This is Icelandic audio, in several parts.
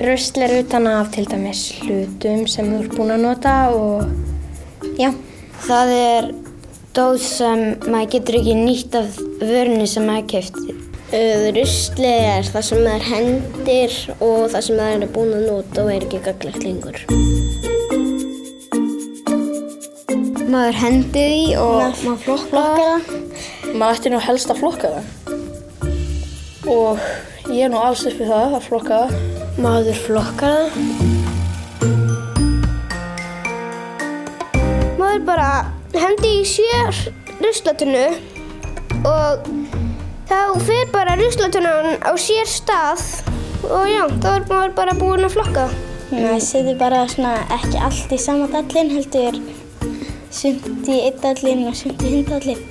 Rusl utan af til dæmis hlutum sem þú ert búin að nota og já. Það dós sem maður getur ekki nýtt af vörunni sem maður keypti. Ruslið það sem maður hendir og það sem maður búin að nota og ekki gagnlegt lengur. Maður hendi því og maður flokkar það. Maður ætti nú helst að flokka það. Og ég nú alls upp við það að flokka það. Maður flokkar það. Maður bara hendi í sér ruslatunnu og þá fer bara ruslatunnan á sér stað og já, þá maður bara búinn að flokka. Maður setur bara svona ekki allt í sama dallinn, heldur sumt í einn dallinn og sumt í hinn dallinn.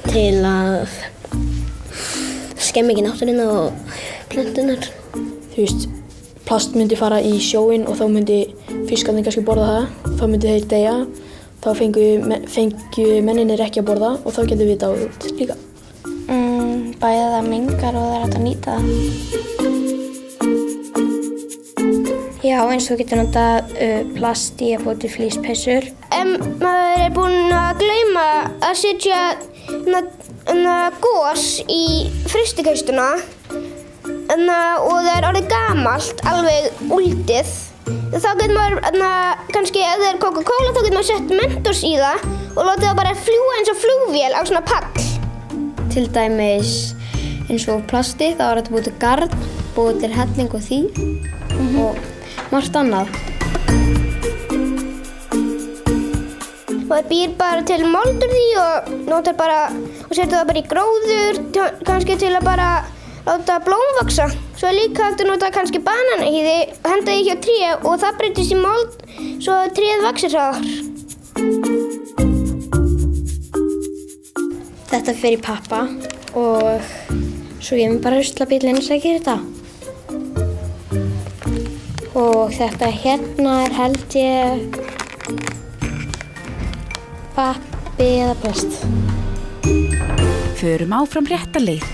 Til að skemma ekki náttúruna og plöntunar. Þú veist, plast myndi fara í sjóinn og þá myndi fiskarnir kannski borða það. Þá myndi þeir deyja. Þá fengju menninir ekki að borða og þá getum við dáið út líka. Bæði það mengar og það hægt að nýta það. Já, eins og getur notað plast í að búa til flíspeyssur. Maður búinn að gleyma að setja gos í frystikeistuna og það orðið gamalt, alveg úldið. Þá getur maður kannski, ef það Coca-Cola, þá getur maður sett Mentos í það og látið það bara fljúga eins og flugvél á svona pall. Til dæmis eins og plasti, þá þetta búið til garn, búið til helling og því og margt annað. Maður býr bara til mold úr því og notar bara og setur það bara í gróður, kannski til að bara láta blóm vaxa. Svo líka hægt að nota kannski bananahýði og henda því hjá tré og það breytist í mold svo tréð vaxir hraðar. Þetta fer í pappa og svo ég bara ruslabíllinn sem gerir þetta. Og þetta hérna held ég pappi eða plast. Förum áfram rétta leið.